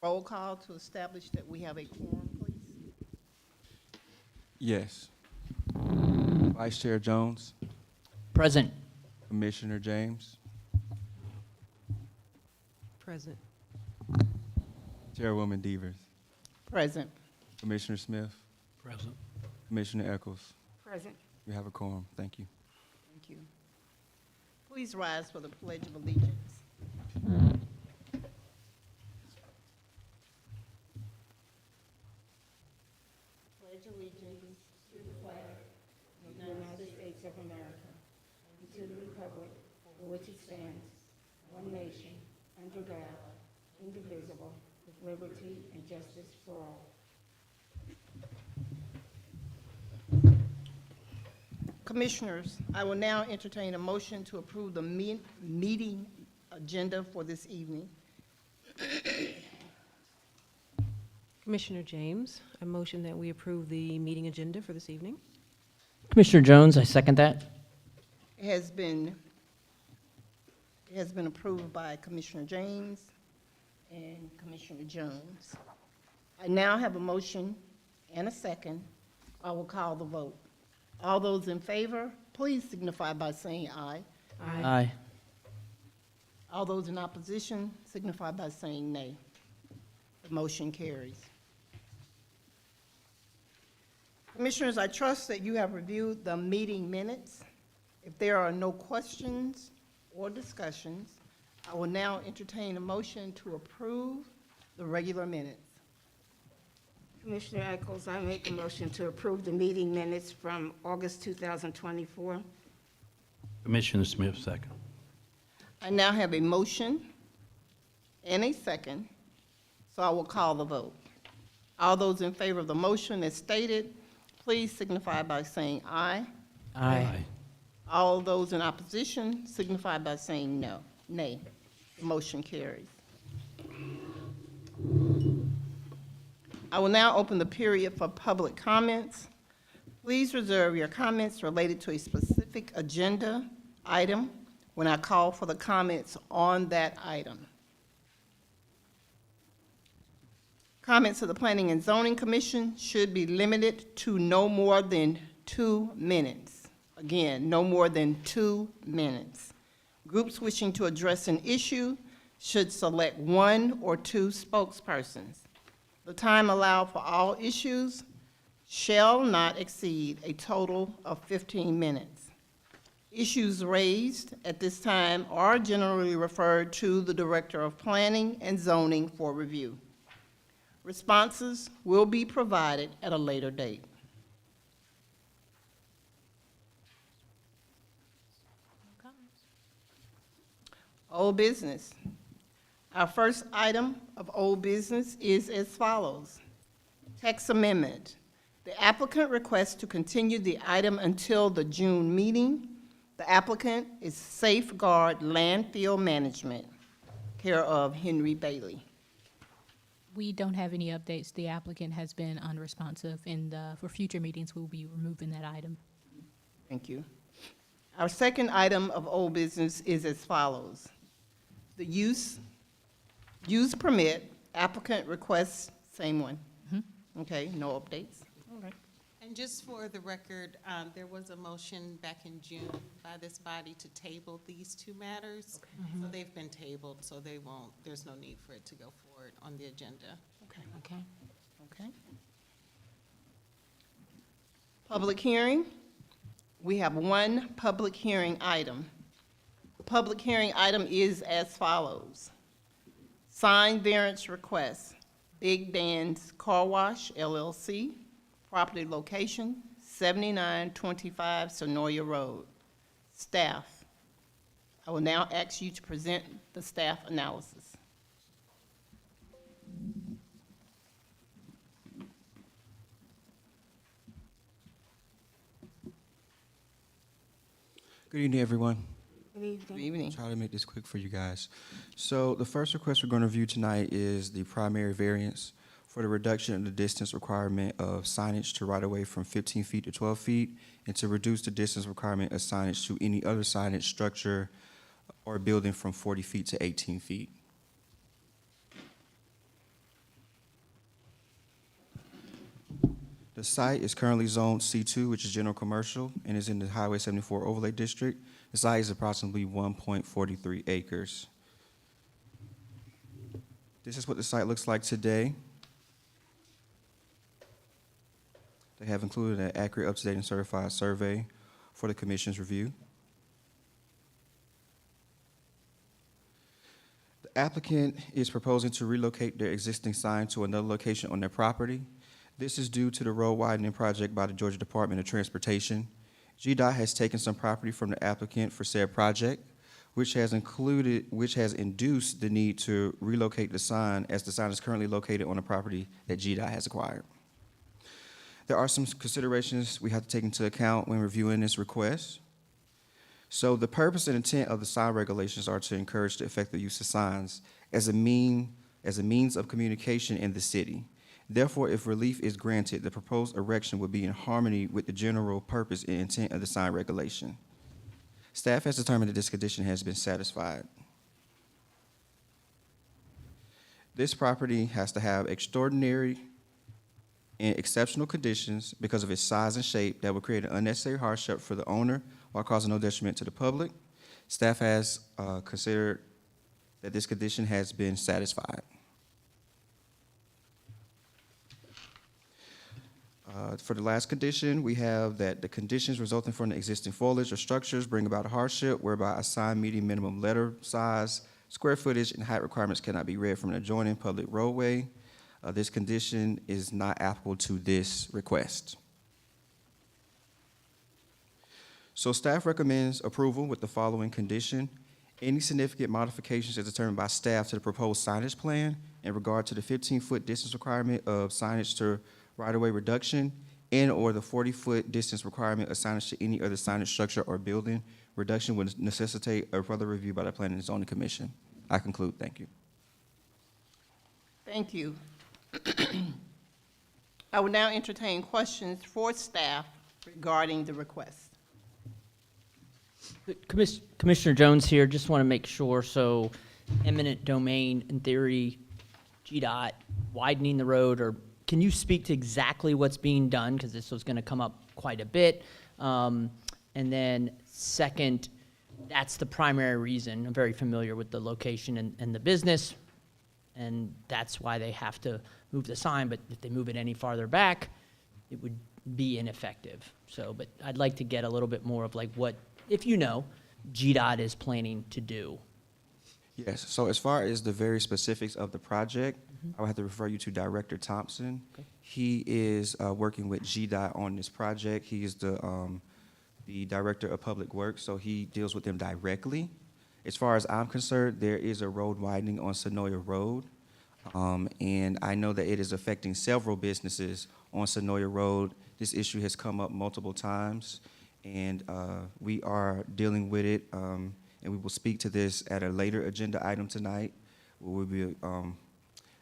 Roll call to establish that we have a quorum, please. Yes. Vice Chair Jones, Present. Commissioner James, Present. Chairwoman Devers, Present. Commissioner Smith, Present. Commissioner Eccles. Present. We have a quorum. Thank you. Thank you. Please rise for the Pledge of Allegiance. Pledge allegiance to the flag of the United States of America and to the republic for which it stands, one nation, under God, indivisible, with liberty and justice for all. Commissioners, I will now entertain a motion to approve the meeting agenda for this evening. Commissioner James, I motion that we approve the meeting agenda for this evening. Commissioner Jones, I second that. It has been approved by Commissioner James and Commissioner Jones. I now have a motion and a second. I will call the vote. All those in favor, please signify by saying aye. Aye. All those in opposition signify by saying nay. The motion carries. Commissioners, I trust that you have reviewed the meeting minutes. If there are no questions or discussions, I will now entertain a motion to approve the regular minutes. Commissioner Eccles, I make a motion to approve the meeting minutes from August 2024. Commissioner Smith, second. I now have a motion and a second, so I will call the vote. All those in favor of the motion as stated, please signify by saying aye. Aye. All those in opposition signify by saying no, nay. The motion carries. I will now open the period for public comments. Please reserve your comments related to a specific agenda item when I call for the comments on that item. Comments of the Planning and Zoning Commission should be limited to no more than 2 minutes. Again, no more than 2 minutes. Groups wishing to address an issue should select 1 or 2 spokespersons. The time allowed for all issues shall not exceed a total of 15 minutes. Issues raised at this time are generally referred to the Director of Planning and Zoning for review. Responses will be provided at a later date. Old business. Our first item of old business is as follows. Text amendment. The applicant requests to continue the item until the June meeting. The applicant is Safeguard Landfill Management, care of Henry Bailey. We don't have any updates. The applicant has been unresponsive, and for future meetings, we'll be removing that item. Thank you. Our second item of old business is as follows. The use permit, applicant requests, same one. Okay, no updates. All right. And just for the record, there was a motion back in June by this body to table these 2 matters. So they've been tabled, so they won't, there's no need for it to go forward on the agenda. Okay. Okay. Public hearing. We have 1 public hearing item. The public hearing item is as follows. Sign variance request, Big Dan's Car Wash, LLC, property location, 7925 Sonoya Road. Staff. I will now ask you to present the staff analysis. Good evening, everyone. Good evening. Good evening. Try to make this quick for you guys. So the first request we're going to review tonight is the primary variance for the reduction of the distance requirement of signage to right-of-way from 15 feet to 12 feet, and to reduce the distance requirement of signage to any other signage structure or building from 40 feet to 18 feet. The site is currently zoned C2, which is general commercial, and is in the Highway 74 overlay district. The site is approximately 1.43 acres. This is what the site looks like today. They have included an accurate, up-to-date, and certified survey for the commission's review. The applicant is proposing to relocate their existing sign to another location on their property. This is due to the road widening project by the Georgia Department of Transportation. GDOT has taken some property from the applicant for said project, which has induced the need to relocate the sign, as the sign is currently located on a property that GDOT has acquired. There are some considerations we have to take into account when reviewing this request. So the purpose and intent of the sign regulations are to encourage the effective use of signs as a means of communication in the city. Therefore, if relief is granted, the proposed erection would be in harmony with the general purpose and intent of the sign regulation. Staff has determined that this condition has been satisfied. This property has to have extraordinary and exceptional conditions because of its size and shape that would create an unnecessary hardship for the owner while causing no detriment to the public. Staff has considered that this condition has been satisfied. For the last condition, we have that the conditions resulting from the existing foliage or structures bring about a hardship whereby a sign meeting minimum letter size, square footage, and height requirements cannot be read from an adjoining public roadway. This condition is not applicable to this request. So staff recommends approval with the following condition. Any significant modifications as determined by staff to the proposed signage plan in regard to the 15-foot distance requirement of signage to right-of-way reduction and/or the 40-foot distance requirement of signage to any other signage structure or building reduction would necessitate a further review by the Planning and Zoning Commission. I conclude. Thank you. Thank you. I will now entertain questions for staff regarding the request. Commissioner Jones here, just want to make sure, so eminent domain, in theory, GDOT widening the road, or can you speak to exactly what's being done? Because this was going to come up quite a bit. And then second, that's the primary reason. I'm very familiar with the location and the business, and that's why they have to move the sign, but if they move it any farther back, it would be ineffective. So, but I'd like to get a little bit more of like what, if you know, GDOT is planning to do. Yes, so as far as the very specifics of the project, I would have to refer you to Director Thompson. Okay. He is working with GDOT on this project. He is the Director of Public Works, so he deals with them directly. As far as I'm concerned, there is a road widening on Sonoya Road, and I know that it is affecting several businesses on Sonoya Road. This issue has come up multiple times, and we are dealing with it, and we will speak to this at a later agenda item tonight, where we'll be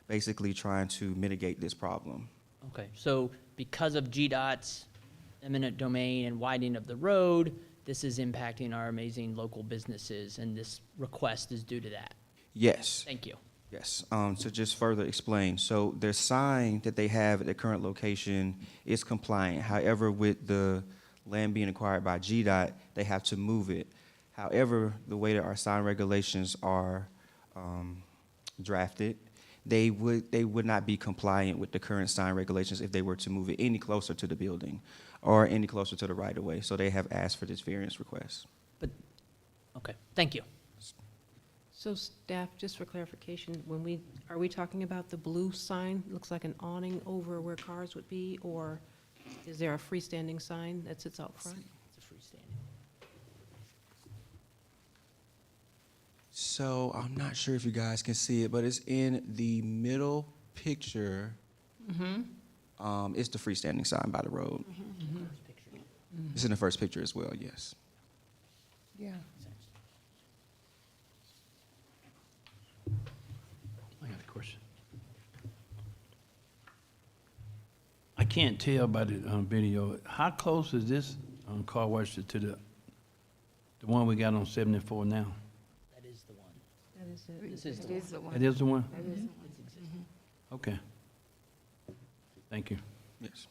basically trying to mitigate this problem. Okay, so because of GDOT's eminent domain and widening of the road, this is impacting our amazing local businesses, and this request is due to that. Yes. Thank you. Yes, to just further explain, so their sign that they have at their current location is compliant. However, with the land being acquired by GDOT, they have to move it. However, the way that our sign regulations are drafted, they would not be compliant with the current sign regulations if they were to move it any closer to the building or any closer to the right-of-way. So they have asked for this variance request. But, okay, thank you. So staff, just for clarification, are we talking about the blue sign? Looks like an awning over where cars would be, or is there a freestanding sign that sits out front? It's a freestanding. So I'm not sure if you guys can see it, but it's in the middle picture. It's the freestanding sign by the road. It's in the first picture as well, yes. Yeah. I got a question. I can't tell by the video, how close is this car wash to the one we got on 74 now? That is the one. That is it. This is It the is the one. That is the one? That is the one. It's existing. Okay. Thank you. Yes.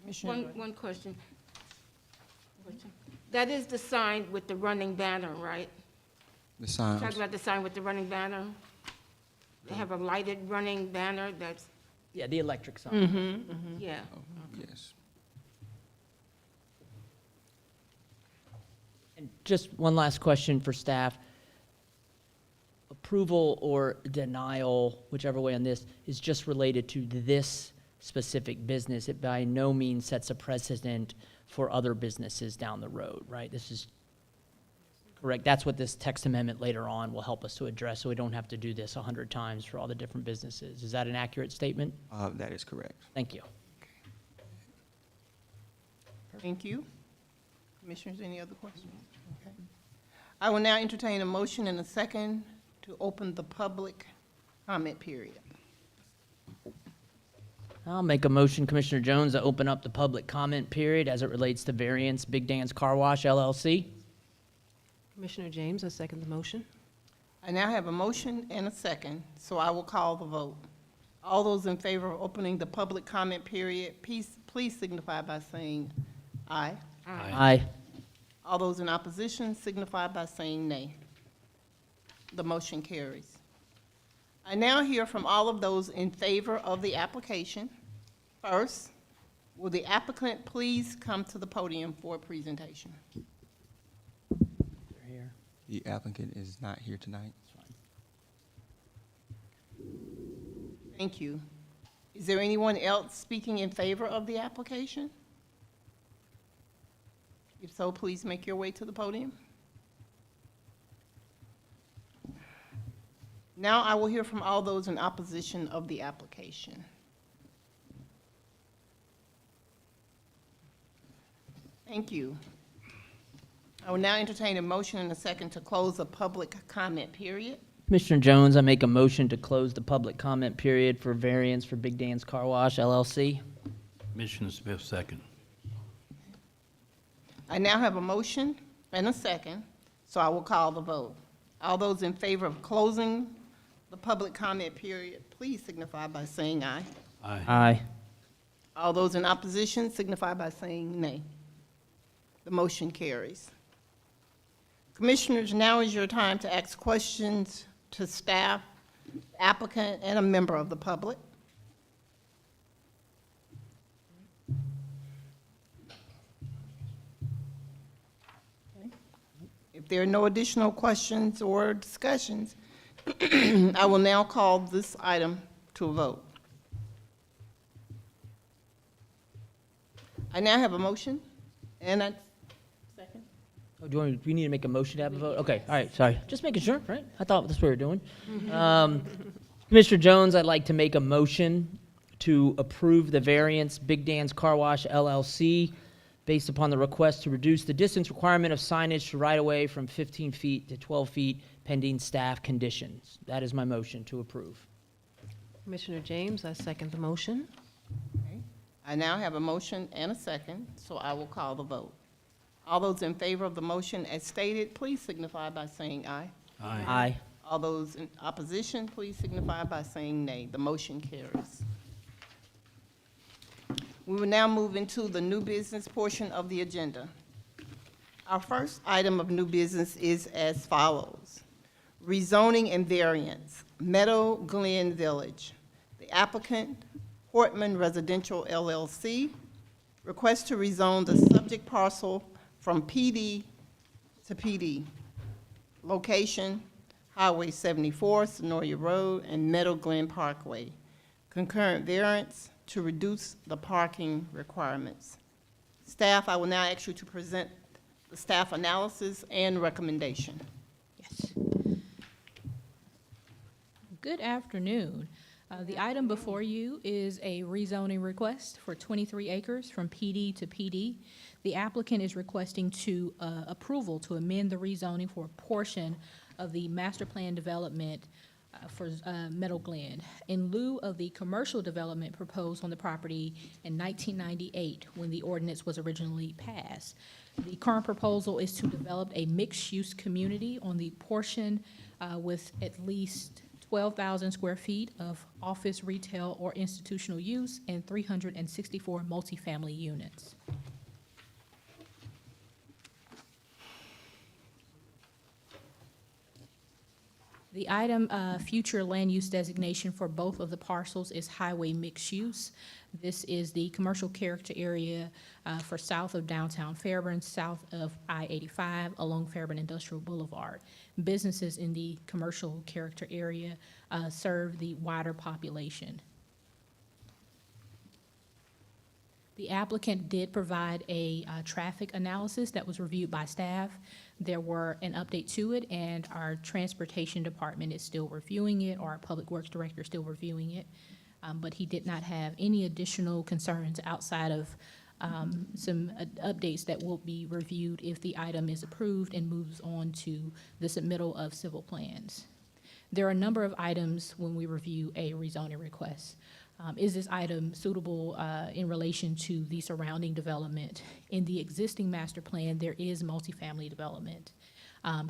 Commissioner Gray. One question. That is the sign with the running banner, right? The signs. Talking about the sign with the running banner? They have a lighted running banner that's, Yeah, the electric sign. yeah. Yes. And just one last question for staff. Approval or denial, whichever way on this, is just related to this specific business. It by no means sets a precedent for other businesses down the road, right? This is correct. That's what this text amendment later on will help us to address, so we don't have to do this 100 times for all the different businesses. Is that an accurate statement? That is correct. Thank you. Thank you. Commissioners, any other questions? Okay. I will now entertain a motion and a second to open the public comment period. I'll make a motion, Commissioner Jones, to open up the public comment period as it relates to variance Big Dan's Car Wash LLC. Commissioner James, I second the motion. I now have a motion and a second, so I will call the vote. All those in favor of opening the public comment period, please signify by saying aye. Aye. All those in opposition signify by saying nay. The motion carries. I now hear from all of those in favor of the application. First, will the applicant please come to the podium for a presentation? They're here. The applicant is not here tonight. Thank you. Is there anyone else speaking in favor of the application? If so, please make your way to the podium. Now I will hear from all those in opposition of the application. Thank you. I will now entertain a motion and a second to close the public comment period. Commissioner Jones, I make a motion to close the public comment period for variance for Big Dan's Car Wash LLC. Commissioner Smith, second. I now have a motion and a second, so I will call the vote. All those in favor of closing the public comment period, please signify by saying aye. Aye. Aye. All those in opposition signify by saying nay. The motion carries. Commissioners, now is your time to ask questions to staff, applicant, and a member of the public. Okay. If there are no additional questions or discussions, I will now call this item to a vote. I now have a motion and a second. Oh, do we need to make a motion to have a vote? Okay, all right, sorry. Just making sure, right? I thought that's what we were doing. Commissioner Jones, I'd like to make a motion to approve the variance Big Dan's Car Wash LLC based upon the request to reduce the distance requirement of signage to right-of-way from 15 feet to 12 feet pending staff conditions. That is my motion to approve. Commissioner James, I second the motion. Okay. I now have a motion and a second, so I will call the vote. All those in favor of the motion as stated, please signify by saying aye. Aye. Aye. All those in opposition, please signify by saying nay. The motion carries. We will now move into the new business portion of the agenda. Our first item of new business is as follows. Rezoning and variance, Meadow Glen Village. The applicant, Portman Residential LLC, requests to rezone the subject parcel from PD to PD. Location, Highway 74, Sonoria Road, and Meadow Glen Parkway. Concurrent variance to reduce the parking requirements. Staff, I will now ask you to present the staff analysis and recommendation. Yes. Good afternoon. The item before you is a rezoning request for 23 acres from PD to PD. The applicant is requesting approval to amend the rezoning for a portion of the master plan development for Meadow Glen in lieu of the commercial development proposed on the property in 1998 when the ordinance was originally passed. The current proposal is to develop a mixed-use community on the portion with at least 12,000 square feet of office, retail, or institutional use, and 364 multifamily units. The item, future land use designation for both of the parcels is highway mixed use. This is the commercial character area for south of downtown Fairburn, south of I-85, along Fairburn Industrial Boulevard. Businesses in the commercial character area serve the wider population. The applicant did provide a traffic analysis that was reviewed by staff. There were an update to it, and our transportation department is still reviewing it, or our public works director is still reviewing it. But he did not have any additional concerns outside of some updates that will be reviewed if the item is approved and moves on to the submittal of civil plans. There are a number of items when we review a rezoning request. Is this item suitable in relation to the surrounding development? In the existing master plan, there is multifamily development.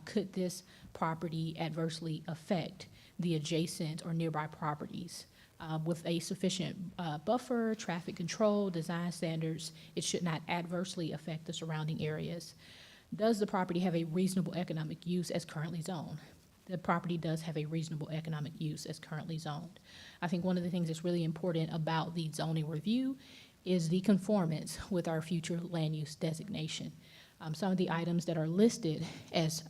Could this property adversely affect the adjacent or nearby properties? With a sufficient buffer, traffic control, design standards, it should not adversely affect the surrounding areas. Does the property have a reasonable economic use as currently zoned? The property does have a reasonable economic use as currently zoned. I think one of the things that's really important about the zoning review is the conformance with our future land use designation. Some of the items that are listed as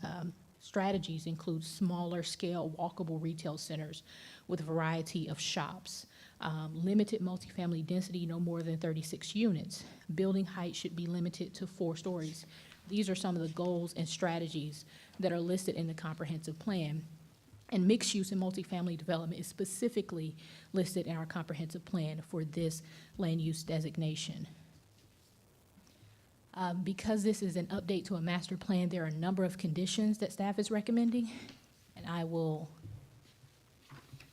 strategies include smaller scale walkable retail centers with a variety of shops, limited multifamily density, no more than 36 units. Building height should be limited to 4 stories. These are some of the goals and strategies that are listed in the comprehensive plan. And mixed use and multifamily development is specifically listed in our comprehensive plan for this land use designation. Because this is an update to a master plan, there are a number of conditions that staff is recommending. And I will,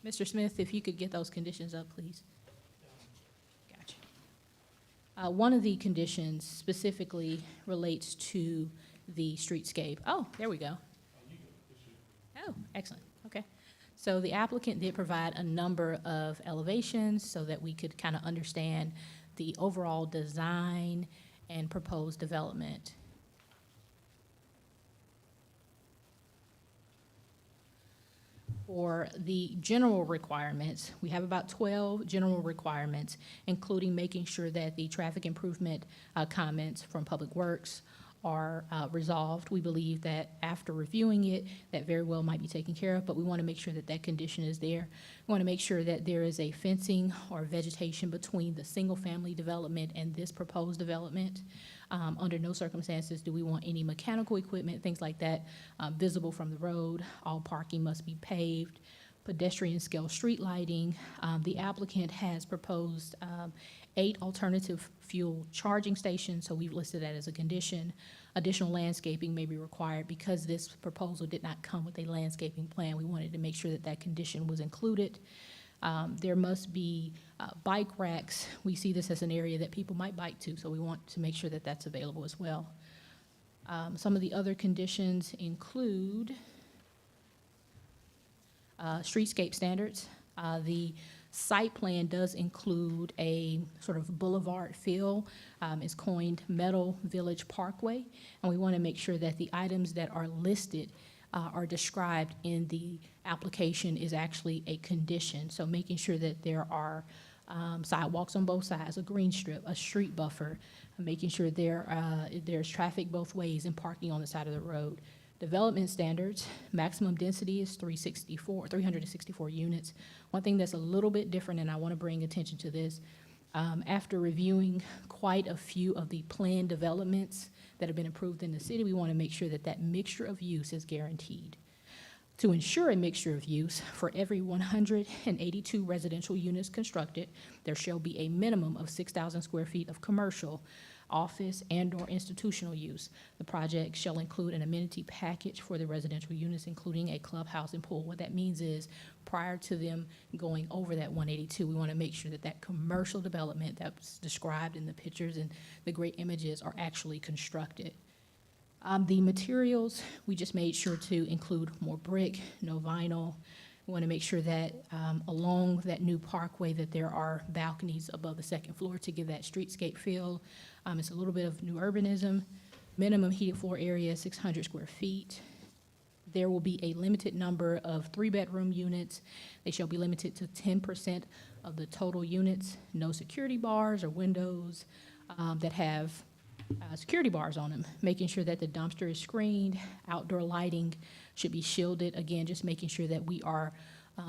Mr. Smith, if you could get those conditions up, please. Gotcha. One of the conditions specifically relates to the streetscape. Oh, there we go. Oh, excellent. Okay. So the applicant did provide a number of elevations so that we could kind of understand the overall design and proposed development. For the general requirements, we have about 12 general requirements, including making sure that the traffic improvement comments from Public Works are resolved. We believe that after reviewing it, that very well might be taken care of, but we want to make sure that that condition is there. We want to make sure that there is a fencing or vegetation between the single-family development and this proposed development. Under no circumstances do we want any mechanical equipment, things like that, visible from the road. All parking must be paved. Pedestrian scale street lighting. The applicant has proposed 8 alternative fuel charging stations, so we've listed that as a condition. Additional landscaping may be required. Because this proposal did not come with a landscaping plan, we wanted to make sure that that condition was included. There must be bike racks. We see this as an area that people might bike to, so we want to make sure that that's available as well. Some of the other conditions include streetscape standards. The site plan does include a sort of boulevard feel. It's coined Meadow Village Parkway, and we want to make sure that the items that are listed are described in the application is actually a condition. So making sure that there are sidewalks on both sides, a green strip, a street buffer, making sure there's traffic both ways and parking on the side of the road. Development standards, maximum density is 364 units. One thing that's a little bit different, and I want to bring attention to this, after reviewing quite a few of the planned developments that have been approved in the city, we want to make sure that that mixture of use is guaranteed. To ensure a mixture of use, for every 182 residential units constructed, there shall be a minimum of 6,000 square feet of commercial, office, and/or institutional use. The project shall include an amenity package for the residential units, including a clubhouse and pool. What that means is, prior to them going over that 182, we want to make sure that that commercial development that's described in the pictures and the great images are actually constructed. The materials, we just made sure to include more brick, no vinyl, We want to make sure that along that new parkway that there are balconies above the second floor to give that streetscape feel. It's a little bit of new urbanism. Minimum heated floor area, 600 square feet. There will be a limited number of 3-bedroom units. They shall be limited to 10% of the total units. No security bars or windows that have security bars on them. Making sure that the dumpster is screened. Outdoor lighting should be shielded. Again, just making sure that we are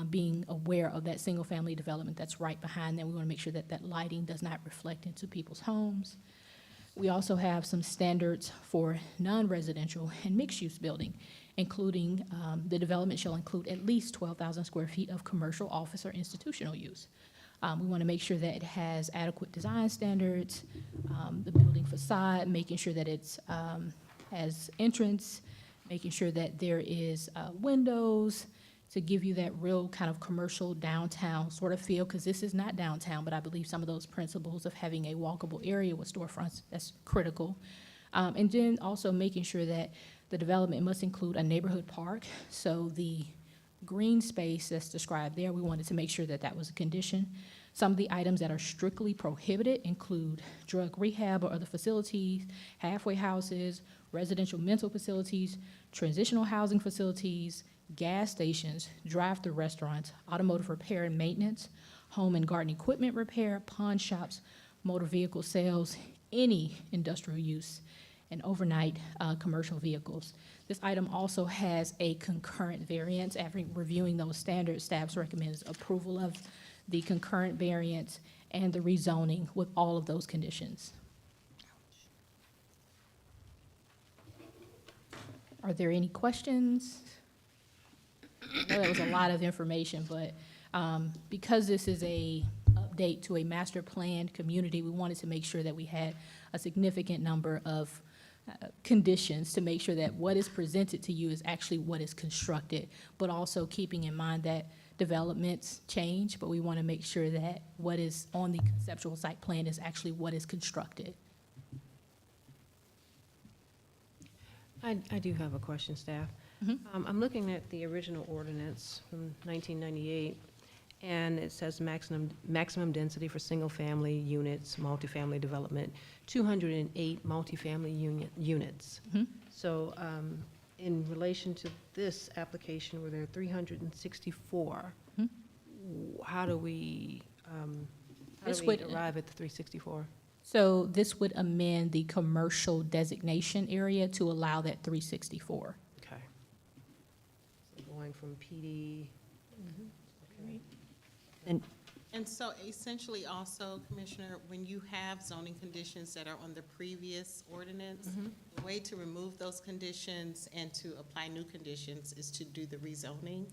being aware of that single-family development that's right behind them. We want to make sure that that lighting does not reflect into people's homes. We also have some standards for non-residential and mixed-use building, including the development shall include at least 12,000 square feet of commercial, office, or institutional use. We want to make sure that it has adequate design standards, the building facade, making sure that it's has entrance, making sure that there is windows to give you that real kind of commercial downtown sort of feel, because this is not downtown, but I believe some of those principles of having a walkable area with storefronts, that's critical. And then also making sure that the development must include a neighborhood park. So the green space that's described there, we wanted to make sure that that was a condition. Some of the items that are strictly prohibited include drug rehab or other facilities, halfway houses, residential mental facilities, transitional housing facilities, gas stations, drive-through restaurants, automotive repair and maintenance, home and garden equipment repair, pawn shops, motor vehicle sales, any industrial use, and overnight commercial vehicles. This item also has a concurrent variance. After reviewing those standards, staff recommends approval of the concurrent variance and the rezoning with all of those conditions. Are there any questions? I know that was a lot of information, but because this is a update to a master planned community, we wanted to make sure that we had a significant number of conditions to make sure that what is presented to you is actually what is constructed, but also keeping in mind that developments change, but we want to make sure that what is on the conceptual site plan is actually what is constructed. I do have a question, staff. I'm looking at the original ordinance from 1998, and it says maximum density for single-family units, multifamily development, 208 multifamily units. So in relation to this application, where there are 364, how do we arrive at the 364? So this would amend the commercial designation area to allow that 364. Okay. So going from PD. Okay. And so essentially also, Commissioner, when you have zoning conditions that are on the previous ordinance, the way to remove those conditions and to apply new conditions is to do the rezoning,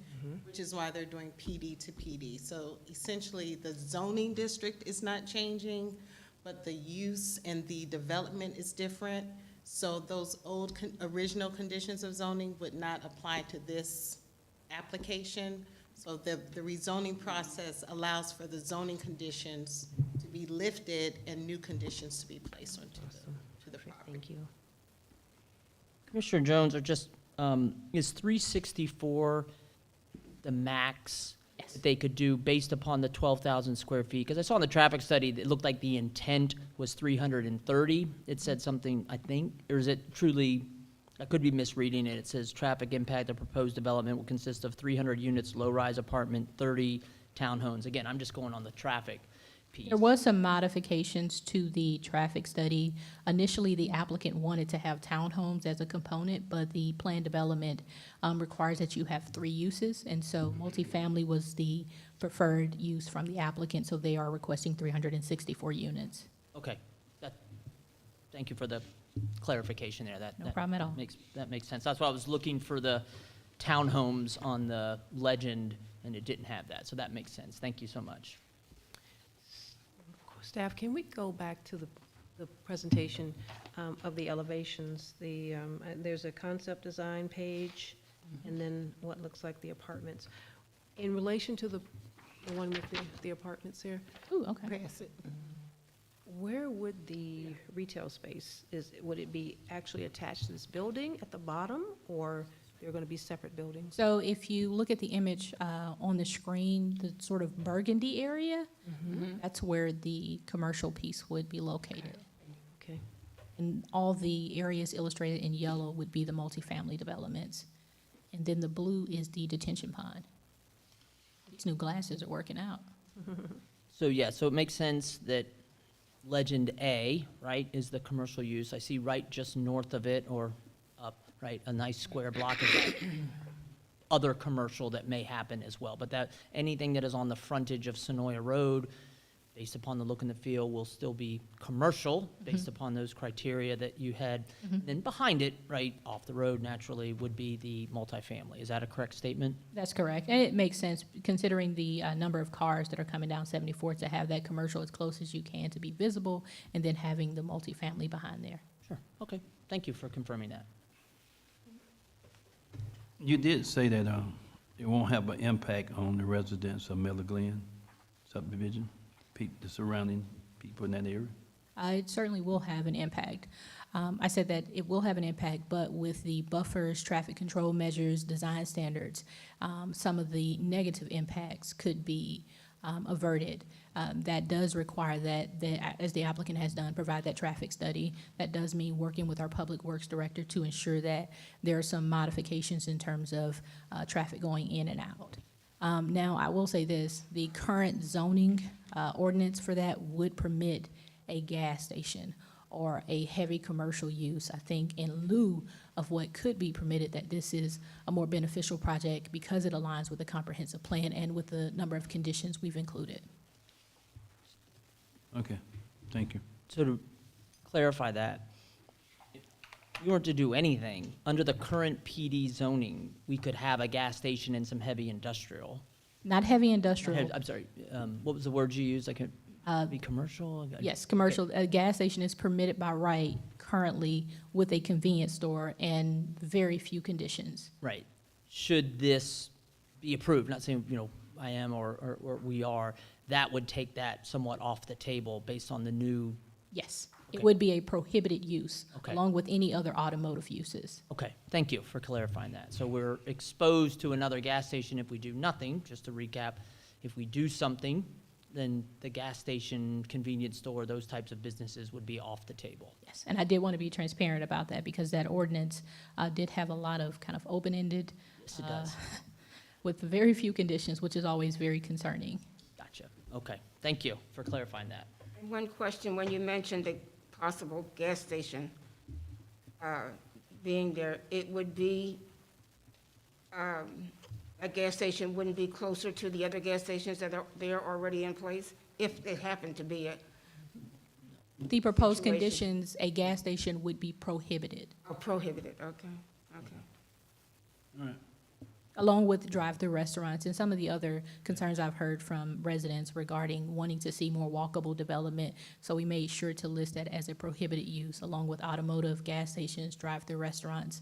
which is why they're doing PD to PD. So essentially, the zoning district is not changing, but the use and the development is different. So those old original conditions of zoning would not apply to this application. So the rezoning process allows for the zoning conditions to be lifted and new conditions to be placed onto the property. Thank you. Commissioner Jones, or just, is 364 the max that they could do based upon the 12,000 square feet? Because I saw in the traffic study, it looked like the intent was 330. It said something, I think, or is it truly, I could be misreading it. It says traffic impact of proposed development will consist of 300 units, low-rise apartment, 30 townhomes. Again, I'm just going on the traffic piece. There was some modifications to the traffic study. Initially, the applicant wanted to have townhomes as a component, but the plan development requires that you have 3 uses, and so multifamily was the preferred use from the applicant, so they are requesting 364 units. Okay. Thank you for the clarification there. No problem at all. That makes sense. That's why I was looking for the townhomes on the legend, and it didn't have that, so that makes sense. Thank you so much. Staff, can we go back to the presentation of the elevations? There's a concept design page, and then what looks like the apartments. In relation to the one with the apartments here, Ooh, okay. Pass it. where would the retail space, would it be actually attached to this building at the bottom, or they're going to be separate buildings? So if you look at the image on the screen, the sort of burgundy area, that's where the commercial piece would be located. Okay. And all the areas illustrated in yellow would be the multifamily developments. And then the blue is the detention pond. These new glasses are working out. So, yeah, so it makes sense that Legend A, right, is the commercial use. I see right just north of it, or up, right, a nice square block of that. Other commercial that may happen as well, but that, anything that is on the frontage of Sonoya Road, based upon the look and the feel, will still be commercial, based upon those criteria that you had. Then behind it, right, off the road naturally, would be the multifamily. Is that a correct statement? That's correct. And it makes sense considering the number of cars that are coming down 74 to have that commercial as close as you can to be visible, and then having the multifamily behind there. Sure, okay. Thank you for confirming that. You did say that it won't have an impact on the residents of Miller Glen subdivision, the surrounding people in that area? It certainly will have an impact. I said that it will have an impact, but with the buffers, traffic control measures, design standards, some of the negative impacts could be averted. That does require that, as the applicant has done, provide that traffic study. That does mean working with our Public Works Director to ensure that there are some modifications in terms of traffic going in and out. Now, I will say this, the current zoning ordinance for that would permit a gas station or a heavy commercial use. I think in lieu of what could be permitted, that this is a more beneficial project because it aligns with the comprehensive plan and with the number of conditions we've included. Okay, thank you. So to clarify that, if you weren't to do anything, under the current PD zoning, we could have a gas station and some heavy industrial. Not heavy industrial. I'm sorry, what was the word you used? I could, be commercial? Yes, commercial. A gas station is permitted by right currently with a convenience store and very few conditions. Right. Should this be approved, not saying, you know, I am or we are, that would take that somewhat off the table based on the new, Yes, it Okay. would be a prohibited use, Okay. along with any other automotive uses. okay, thank you for clarifying that. So we're exposed to another gas station if we do nothing, just to recap. If we do something, then the gas station, convenience store, those types of businesses would be off the table. Yes, and I did want to be transparent about that because that ordinance did have a lot of kind of open-ended. Yes, it does. With very few conditions, which is always very concerning. Gotcha. Okay, thank you for clarifying that. And one question, when you mentioned the possible gas station being there, it would be, a gas station wouldn't be closer to the other gas stations that are there already in place, if it happened to be The proposed Situation. conditions, a gas station would be prohibited, a prohibited, okay, okay. All right. along with drive-through restaurants and some of the other concerns I've heard from residents regarding wanting to see more walkable development. So we made sure to list that as a prohibited use, along with automotive, gas stations, drive-through restaurants,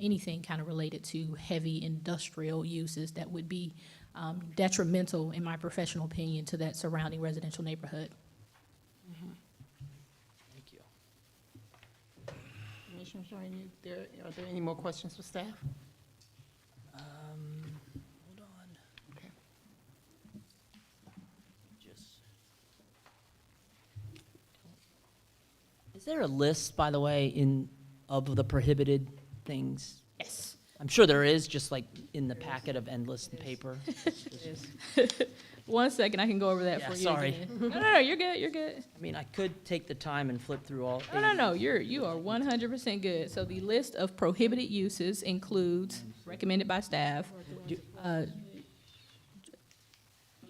anything kind of related to heavy industrial uses that would be detrimental, in my professional opinion, to that surrounding residential neighborhood. Thank you. Commissioners, are there any more questions for staff? Hold on. Okay. Just. Is there a list, by the way, of the prohibited things? Yes. I'm sure there is, just like in the packet of endless paper. One second, I can go over that Yeah, for you. sorry. again. No, you're good, you're good. I mean, I could take the time and flip through all. No, you are 100% good. So the list of prohibited uses includes, recommended by staff,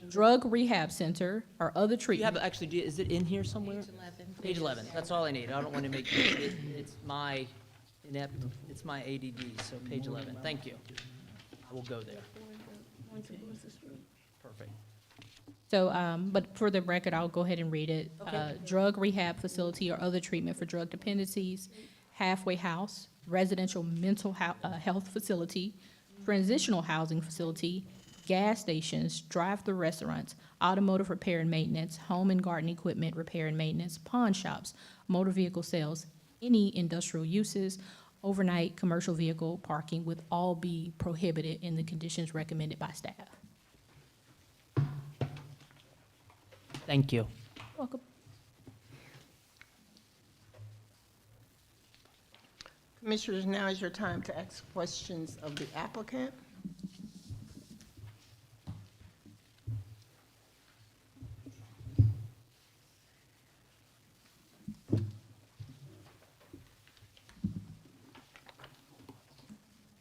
drug rehab center or other Do you have, treatment. actually, is it in here somewhere? Page 11, that's all I need. I don't want to make, it's my inept, it's my ADD, so page 11. Thank you. I will go there. Perfect. So, but for the record, I'll go ahead and read it. Okay. Drug rehab facility or other treatment for drug dependencies, halfway house, residential mental health facility, transitional housing facility, gas stations, drive-through restaurants, automotive repair and maintenance, home and garden equipment repair and maintenance, pawn shops, motor vehicle sales, any industrial uses, overnight commercial vehicle parking would all be prohibited in the conditions recommended by staff. Thank you. Welcome. Commissioners, now is your time to ask questions of the applicant.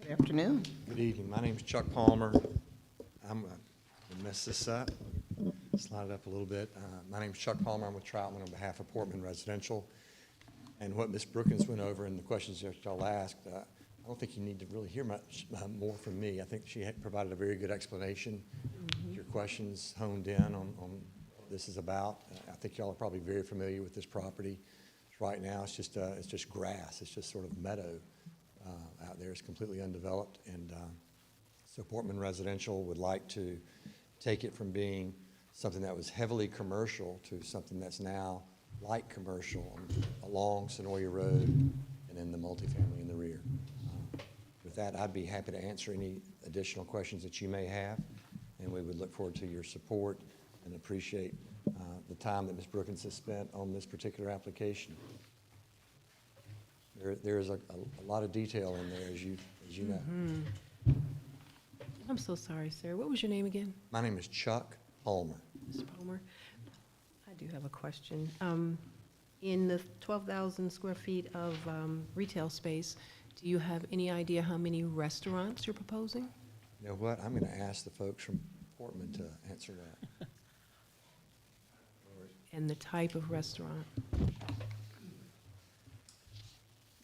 Good afternoon. Good evening. My name is Chuck Palmer. I'm going to mess this up, slide it up a little bit. My name is Chuck Palmer. I'm with Troutman on behalf of Portman Residential. And what Ms. Brookins went over and the questions that y'all asked, I don't think you need to really hear much more from me. I think she had provided a very good explanation. Your questions honed in on what this is about. I think y'all are probably very familiar with this property. Right now, it's just grass. It's just sort of meadow out there. It's completely undeveloped. And so Portman Residential would like to take it from being something that was heavily commercial to something that's now light commercial along Sonoya Road and in the multifamily in the rear. With that, I'd be happy to answer any additional questions that you may have, and we would look forward to your support and appreciate the time that Ms. Brookins has spent on this particular application. There is a lot of detail in there, as you know. I'm so sorry, sir. What was your name again? My name is Chuck Palmer. Mr. Palmer? I do have a question. In the 12,000 square feet of retail space, do you have any idea how many restaurants you're proposing? You know what? I'm going to ask the folks from Portman to answer that. And the type of restaurant?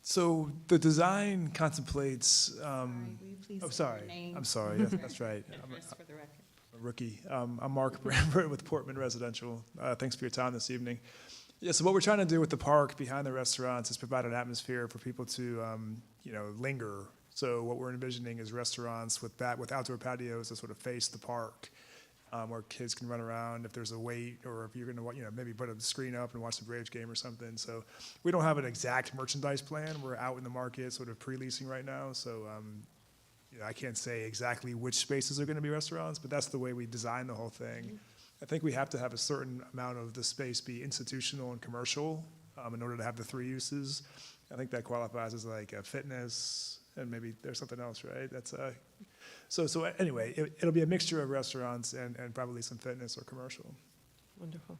So the design contemplates, Will you please oh, state sorry, your name, I'm sorry, yes, that's right. address for the record? I'm a rookie. I'm Mark Bramber with Portman Residential. Thanks for your time this evening. Yeah, so what we're trying to do with the park behind the restaurants is provide an atmosphere for people to, linger. So what we're envisioning is restaurants with outdoor patios that sort of face the park, where kids can run around if there's a wait, or if you're going to, maybe put a screen up and watch the Braves game or something. So we don't have an exact merchandise plan. We're out in the market, sort of pre-leasing right now. So I can't say exactly which spaces are going to be restaurants, but that's the way we design the whole thing. I think we have to have a certain amount of the space be institutional and commercial in order to have the three uses. I think that qualifies as like a fitness, and maybe there's something else, right? That's so anyway, it'll be a mixture of restaurants and probably some fitness or commercial. Wonderful.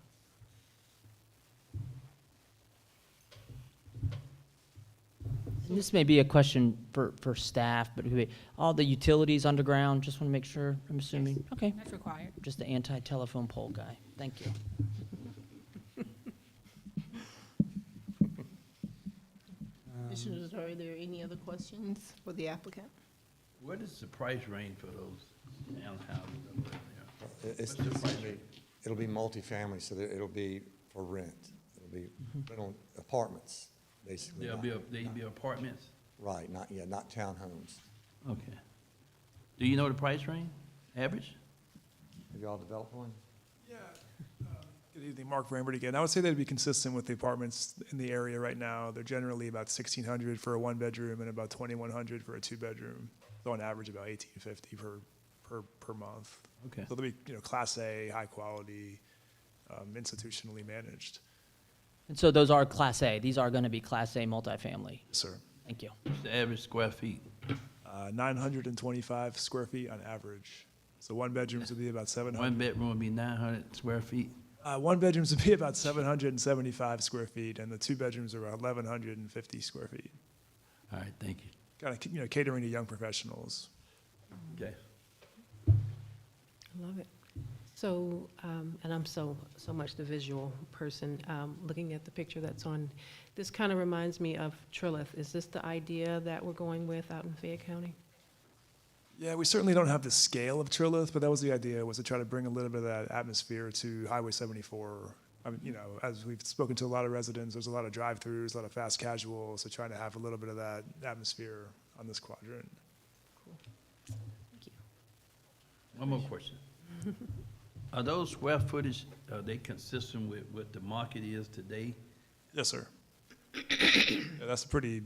And this may be a question for staff, but all the utilities underground, just want to make sure, I'm assuming? Okay, That's required. just the anti-telephone pole guy. Thank you. Commissioners, are there any other questions for the applicant? What is the price range for those townhouses up there? It's What's the price it'll be multifamily, so that it'll be for rent. It'll be rental apartments, basically. They'll be apartments? Right, not townhomes. Okay. Do you know the price range, average? Have y'all developed one? Yeah. Good evening, Mark Rambert again. I would say they'd be consistent with the apartments in the area right now. They're generally about $1,600 for a one-bedroom and about $2,100 for a two-bedroom. So on average, about $1,850 per month. Okay. So they'll be, Class A, high quality, institutionally managed. And so those are Class A. These are going to be Class A multifamily. Yes, sir. Thank you. What's the average square feet? 925 square feet on average. So one bedrooms would be about 700. One bedroom would be 900 square feet? One bedrooms would be about 775 square feet, and the two bedrooms are about 1,150 square feet. All right, thank you. Kind of, catering to young professionals. Okay. I love it. So, and I'm so much the visual person, looking at the picture that's on, this kind of reminds me of Trilith. Is this the idea that we're going with out in Fayette County? Yeah, we certainly don't have the scale of Trilith, but that was the idea, was to try to bring a little bit of that atmosphere to Highway 74. As we've spoken to a lot of residents, there's a lot of drive-throughs, a lot of fast casual, so trying to have a little bit of that atmosphere on this quadrant. Cool. Thank you. One more question. Are those square footage, are they consistent with what the market is today? Yes, sir. Yeah, that's a pretty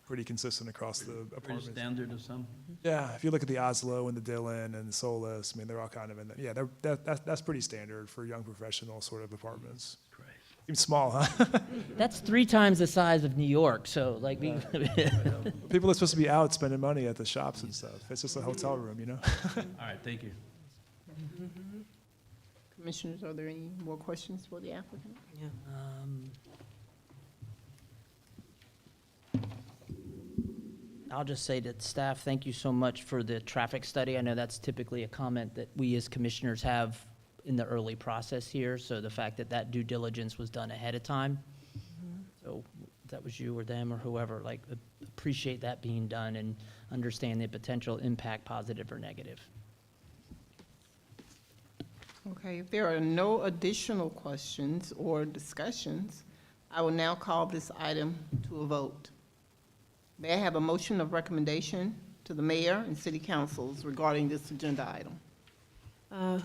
pretty consistent across the Pretty apartments. standard or something? Yeah, if you look at the Oslo and the Dillon and the Solis, I mean, they're all kind of in there. Yeah, that's pretty standard for young professional sort of apartments. Christ. Even small, huh? That's 3 times the size of New York, so like, People are supposed to be out spending money at the shops and stuff. It's just a hotel room, you know? All right, thank you. Commissioners, are there any more questions for the applicant? Yeah. I'll just say to staff, thank you so much for the traffic study. I know that's typically a comment that we as commissioners have in the early process here, so the fact that that due diligence was done ahead of time. So if that was you or them or whoever, like, appreciate that being done and understand the potential impact, positive or negative. Okay, if there are no additional questions or discussions, I will now call this item to a vote. May I have a motion of recommendation to the mayor and city councils regarding this agenda item?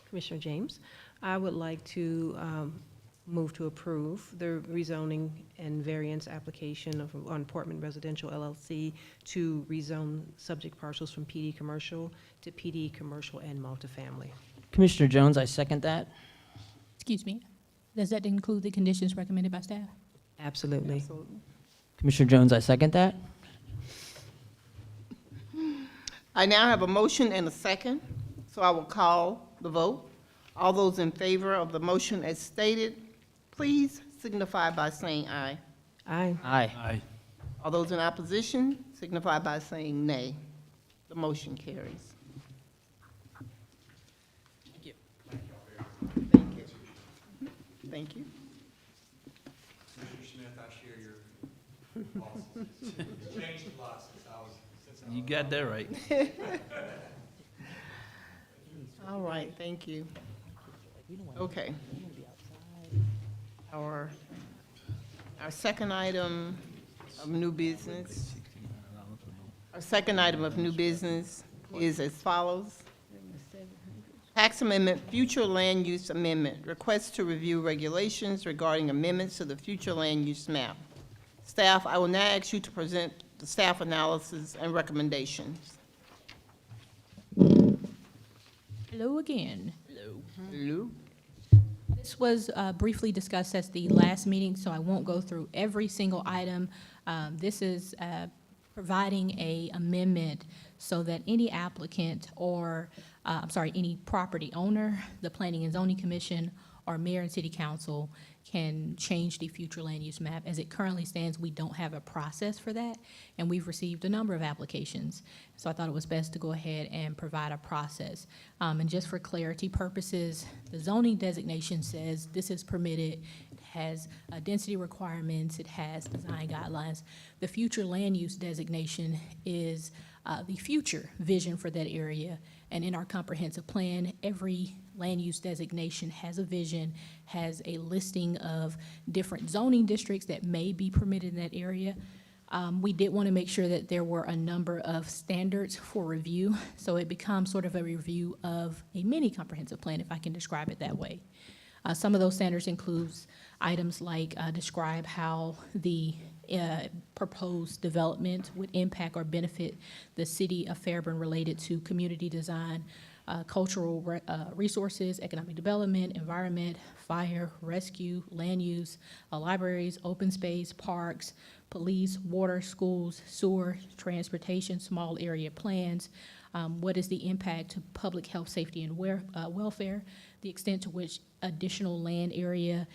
Commissioner James, I would like to move to approve the rezoning and variance application on Portman Residential LLC to rezone subject parcels from PD Commercial to PD Commercial and Multifamily. Commissioner Jones, I second that. Excuse me, does that include the conditions recommended by staff? Absolutely. Absolutely. Commissioner Jones, I second that. I now have a motion and a second, so I will call the vote. All those in favor of the motion as stated, please signify by saying aye. Aye. Aye. Aye. All those in opposition signify by saying nay. The motion carries. Thank you. Thank you. Thank you. Mr. Smith, I share your policies. It's changed a lot since I was. You got that right. All right, thank you. Okay. Our second item of new business. Our second item of new business is as follows. Tax amendment, future land use amendment. Request to review regulations regarding amendments to the future land use map. Staff, I will now ask you to present the staff analysis and recommendations. Hello again. Lou? This was briefly discussed at the last meeting, so I won't go through every single item. This is providing a amendment so that any applicant or, any property owner, the Planning and Zoning Commission, or mayor and city council can change the future land use map. As it currently stands, we don't have a process for that, and we've received a number of applications. So I thought it was best to go ahead and provide a process. And just for clarity purposes, the zoning designation says this is permitted, it has density requirements, it has design guidelines. The future land use designation is the future vision for that area. And in our comprehensive plan, every land use designation has a vision, has a listing of different zoning districts that may be permitted in that area. We did want to make sure that there were a number of standards for review, so it becomes sort of a review of a mini comprehensive plan, if I can describe it that way. Some of those standards includes items like describe how the proposed development would impact or benefit the city of Fairburn related to community design, cultural resources, economic development, environment, fire, rescue, land use, libraries, open space, parks, police, water, schools, sewer, transportation, small area plans. What is the impact to public health, safety, and welfare? The extent to which additional land area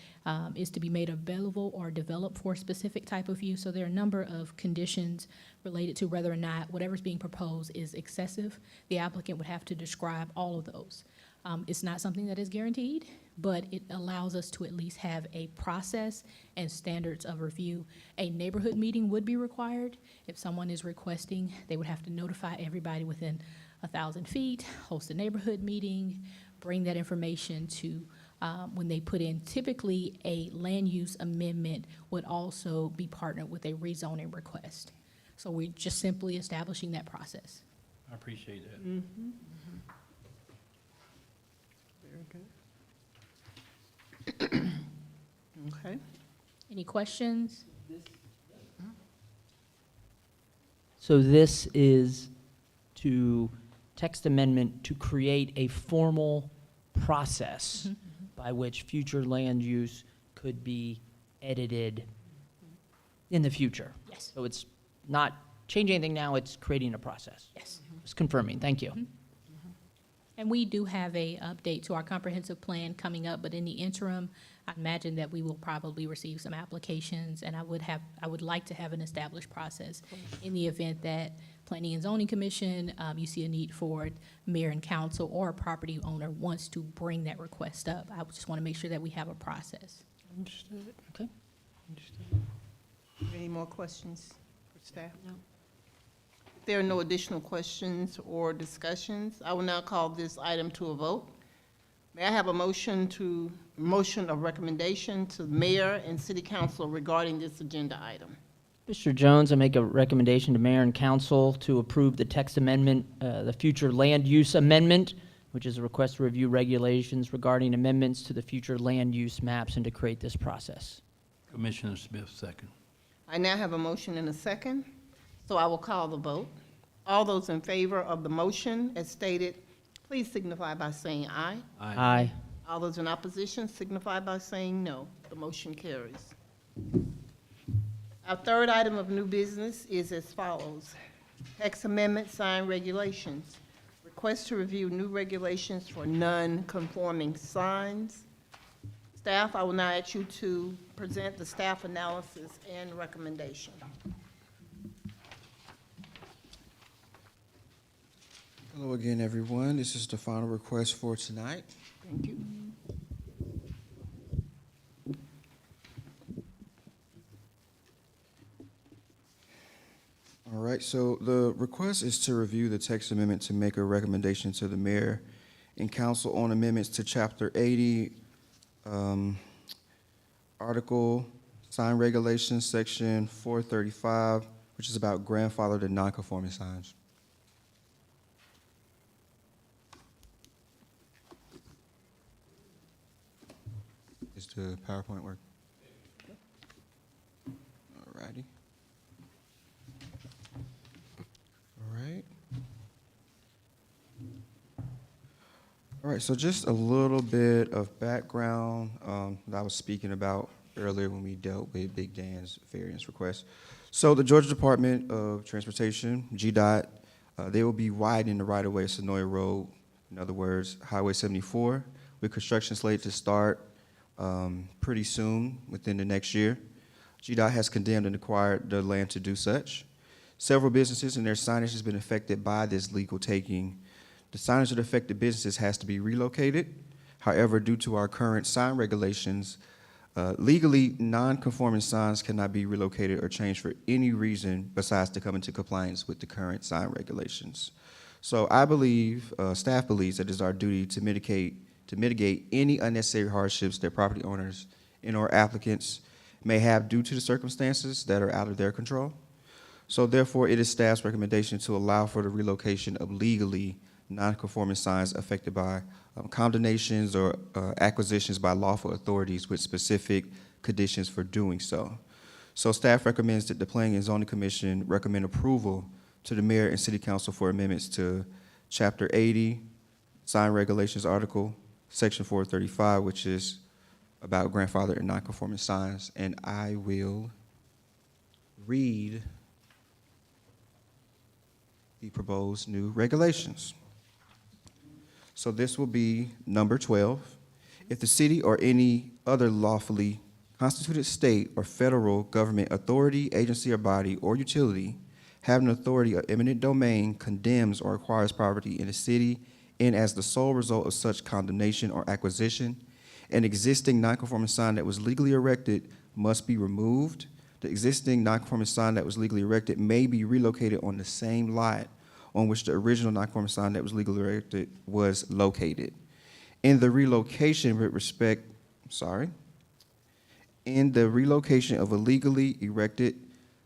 is to be made available or developed for a specific type of use. So there are a number of conditions related to whether or not whatever's being proposed is excessive. The applicant would have to describe all of those. It's not something that is guaranteed, but it allows us to at least have a process and standards of review. A neighborhood meeting would be required. If someone is requesting, they would have to notify everybody within 1,000 feet, host a neighborhood meeting, bring that information to when they put in. Typically, a land use amendment would also be partnered with a rezoning request. So we're just simply establishing that process. I appreciate that. Okay. Any questions? So this is to text amendment to create a formal process by which future land use could be edited in the future. Yes. So it's not changing anything now, it's creating a process. Yes. Just confirming, thank you. And we do have a update to our comprehensive plan coming up, but in the interim, I imagine that we will probably receive some applications, and I would like to have an established process in the event that Planning and Zoning Commission, you see a need for it, mayor and council, or a property owner wants to bring that request up. I just want to make sure that we have a process. Understood, okay. Any more questions for staff? No. If there are no additional questions or discussions, I will now call this item to a vote. May I have a motion of recommendation to the mayor and city council regarding this agenda item? Mr. Jones, I make a recommendation to mayor and council to approve the text amendment, the future land use amendment, which is a request to review regulations regarding amendments to the future land use maps and to create this process. Commissioner Smith, second. I now have a motion and a second, so I will call the vote. All those in favor of the motion as stated, please signify by saying aye. Aye. All those in opposition signify by saying no. The motion carries. Our third item of new business is as follows. Text amendment sign regulations. Request to review new regulations for non-conforming signs. Staff, I will now ask you to present the staff analysis and recommendation. Hello again, everyone. This is the final request for tonight. Thank you. All right, so the request is to review the text amendment to make a recommendation to the mayor and council on amendments to Chapter 80, Article Sign Regulations, Section 435, which is about grandfathered and non-conforming signs. Is the PowerPoint work? All righty. All right, so just a little bit of background that I was speaking about earlier when we dealt with Big Dan's variance request. So the Georgia Department of Transportation, GDOT, they will be widening the right-of-way of Sonoya Road, in other words, Highway 74, with construction slated to start pretty soon, within the next year. GDOT has condemned and acquired the land to do such. Several businesses and their signage has been affected by this legal taking. The signage of the affected businesses has to be relocated. However, due to our current sign regulations, legally non-conforming signs cannot be relocated or changed for any reason besides to come into compliance with the current sign regulations. So I believe, staff believes that it is our duty to mitigate any unnecessary hardships that property owners and or applicants may have due to the circumstances that are out of their control. So therefore, it is staff's recommendation to allow for the relocation of legally non-conforming signs affected by condemnations or acquisitions by lawful authorities with specific conditions for doing so. So staff recommends that the Planning and Zoning Commission recommend approval to the mayor and city council for amendments to Chapter 80, Sign Regulations Article, Section 435, which is about grandfather and non-conforming signs. And I will read the proposed new regulations. So this will be number 12. If the city or any other lawfully constituted state or federal government authority, agency, or body, or utility having authority of eminent domain condemns or acquires property in the city and as the sole result of such condemnation or acquisition, an existing nonconforming sign that was legally erected must be removed. The existing nonconforming sign that was legally erected may be relocated on the same lot on which the original nonconforming sign that was legally erected was located. In the relocation with respect, in the relocation of a legally erected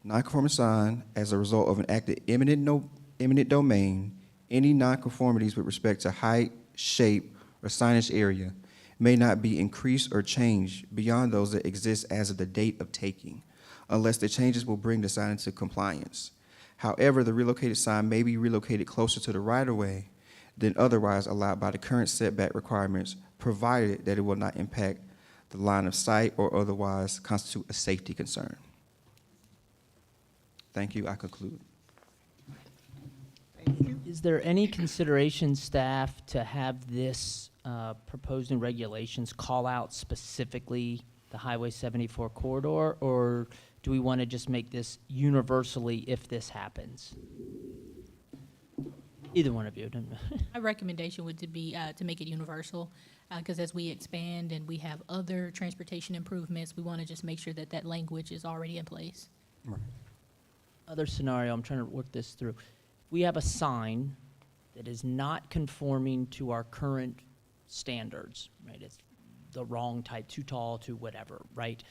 nonconforming sign as a result of an act of eminent domain, any nonconformities with respect to height, shape, or signage area may not be increased or changed beyond those that exist as of the date of taking, unless the changes will bring the sign into compliance. However, the relocated sign may be relocated closer to the right-of-way than otherwise allowed by the current setback requirements, provided that it will not impact the line of sight or otherwise constitute a safety concern. Thank you. I conclude. Thank you. Is there any consideration, staff, to have this proposed new regulations call out specifically the Highway 74 corridor, or do we want to just make this universally if this happens? Either one of you. My recommendation would to be, to make it universal, because as we expand and we have other transportation improvements, we want to just make sure that that language is already in place. Other scenario, I'm trying to work this through. We have a sign that is not conforming to our current standards, right? It's the wrong type, too tall, too whatever, right?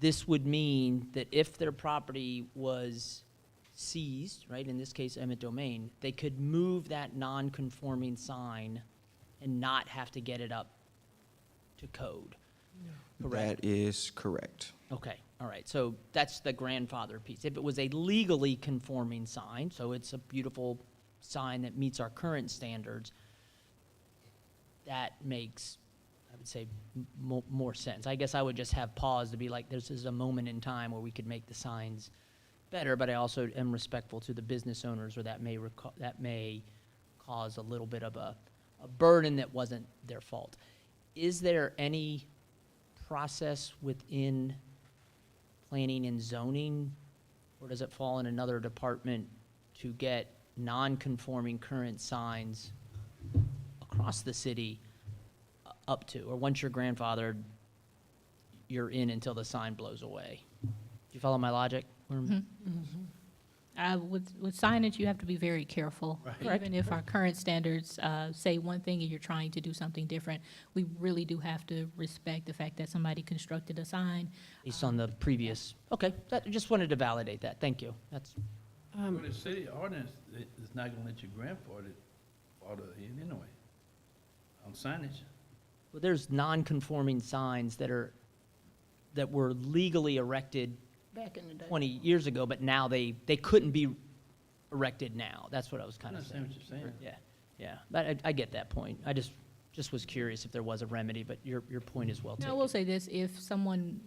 This would mean that if their property was seized, right, in this case eminent domain, they could move that non-conforming sign and not have to get it up to code. Correct? That is correct. Okay, all right, so that's the grandfather piece. If it was a legally conforming sign, so it's a beautiful sign that meets our current standards, that makes, I would say, more sense. I guess I would just have pause to be like, this is a moment in time where we could make the signs better, but I also am respectful to the business owners, or that may cause a little bit of a burden that wasn't their fault. Is there any process within planning and zoning, or does it fall in another department to get non-conforming current signs across the city up to, or once you're grandfathered, you're in until the sign blows away? Do you follow my logic? With signage, you have to be very careful. Right. Even if our current standards say one thing and you're trying to do something different, we really do have to respect the fact that somebody constructed a sign. Based on the previous, okay, just wanted to validate that, thank you. That's, Well, the city ordinance is not gonna let you grandfather it in anyway, on signage. well, there's non-conforming signs that were legally erected Back in the day. 20 years ago, but now they couldn't be erected now. That's what I was I kind of understand saying. what you're saying. Yeah, but I get that point. I just was curious if there was a remedy, but your point is well Now, I taken. will say this, if someone,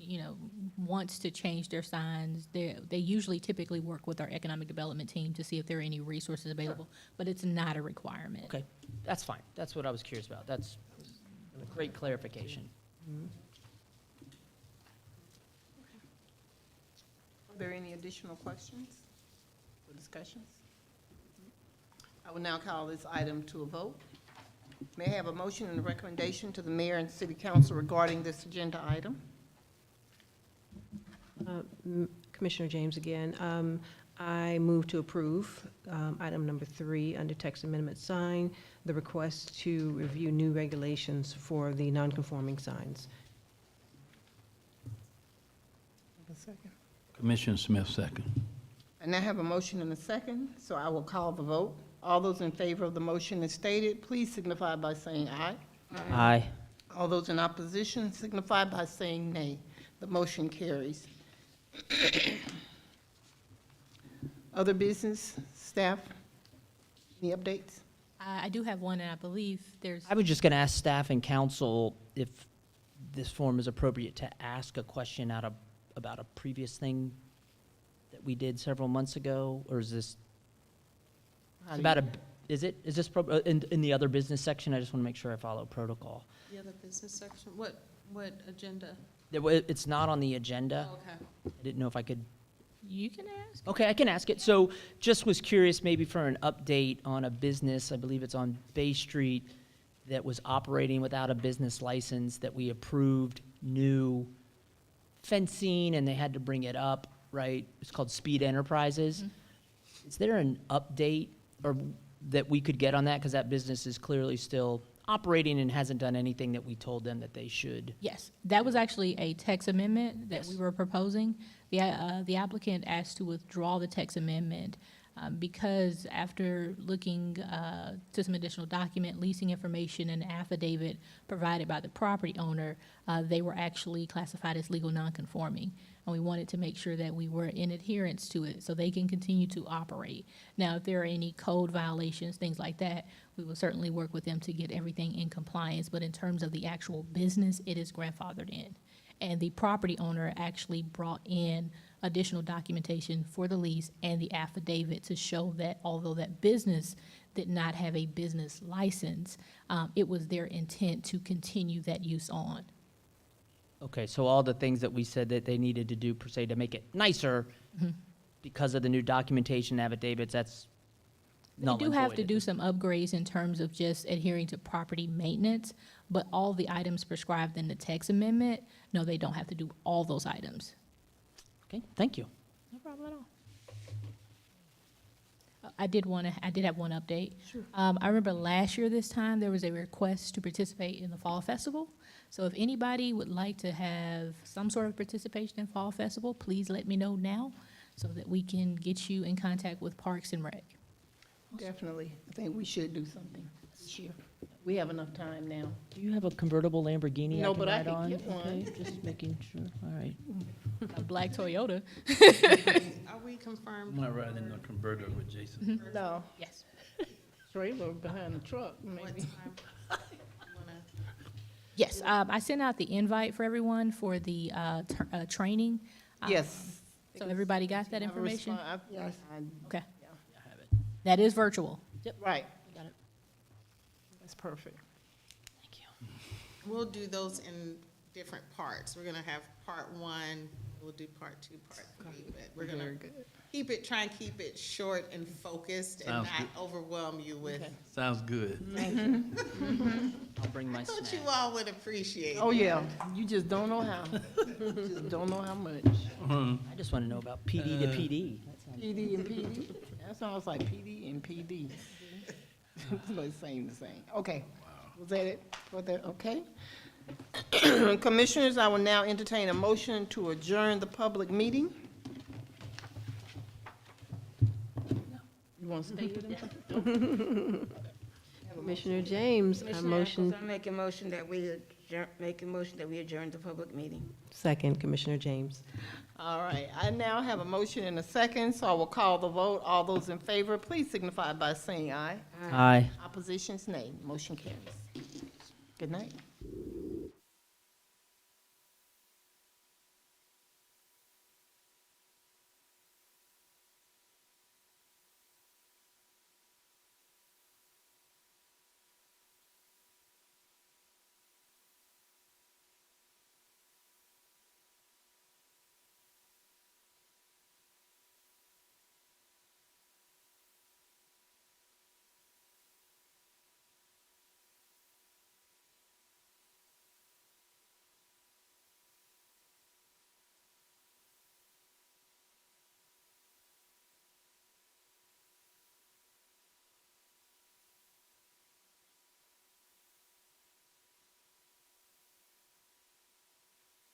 wants to change their signs, they usually typically work with our economic development team to see if there are any resources available, but it's not a requirement. Okay, that's fine. That's what I was curious about. That's a great clarification. Are there any additional questions or discussions? I will now call this item to a vote. May I have a motion and a recommendation to the mayor and city council regarding this agenda item? Commissioner James again. I move to approve item number 3 under text amendment sign, the request to review new regulations for the non-conforming signs. A second. Commissioner Smith, second. And I have a motion and a second, so I will call the vote. All those in favor of the motion as stated, please signify by saying aye. Aye. All those in opposition signify by saying nay. The motion carries. Other business, staff, any updates? I do have one, and I believe there's, I was just going to ask staff and council if this forum is appropriate to ask a question about a previous thing that we did several months ago, or is this How do about you- is this in the other business section? I just want to make sure I follow protocol. The other business section, what agenda? It's not on the agenda. Okay. I didn't know if I could. you can ask. Okay, I can ask it. So just was curious maybe for an update on a business, I believe it's on Bay Street, that was operating without a business license, that we approved new fencing and they had to bring it up, right? It's called Speed Enterprises. Is there an update or that we could get on that? Because that business is clearly still operating and hasn't done anything that we told them that they should. Yes, that was actually a text amendment that we Yes. were proposing. The applicant asked to withdraw the text amendment Because after looking to some additional document, leasing information, and affidavit provided by the property owner, they were actually classified as legal nonconforming. And we wanted to make sure that we were in adherence to it so they can continue to operate. Now, if there are any code violations, things like that, we will certainly work with them to get everything in compliance. But in terms of the actual business, it is grandfathered in. And the property owner actually brought in additional documentation for the lease and the affidavit to show that although that business did not have a business license, it was their intent to continue that use on. Okay, so all the things that we said that they needed to do per se to make it nicer, because of the new documentation affidavits, that's They null do and have void to at do this- some upgrades in terms of just adhering to property maintenance, but all the items prescribed in the text amendment, no, they don't have to do all those items. Okay, thank you. No problem at all. I did have one update. Sure. I remember last year this time, there was a request to participate in the Fall Festival. So if anybody would like to have some sort of participation in Fall Festival, please let me know now so that we can get you in contact with Parks and Rec. Definitely. I think we should do something this year. We have enough time now. Do you have a convertible Lamborghini No, I can but I ride could on? get one. Okay, just making sure, all right. A black Toyota. Are we confirmed? I'm not riding in a converter with Jason. No, Yes. trailer behind the truck, What maybe. time? You wanna- Yes, I sent out the invite for everyone for the training. Yes. So everybody got that I information? respond- I- Yes. Okay. I have it. That is virtual. Right. Got it. That's perfect. Thank you. We'll do those in different parts. We're gonna have part one, we'll do part two, part three, but we're gonna Very good. try and keep it short and focused and Sounds not overwhelm you with. Sounds good. I'll bring my I thought snack. you all would appreciate it. Oh, yeah. You just don't know how. You just don't know how much. I just want to know about PD to PD. That sounds- PD and PD. That sounds like PD and PD. But it's the same. Okay. Was that it? For that, okay. Commissioners, I will now entertain a motion to adjourn the public meeting. You want to stay with them? Commissioner James, I Commissioner motion, Echols, I make a motion that we adjourn the public meeting. second, Commissioner James. All right, I now have a motion and a second, so I will call the vote. All those in favor, please signify by saying aye. Aye. Opposition's nay. Motion carries. Good night.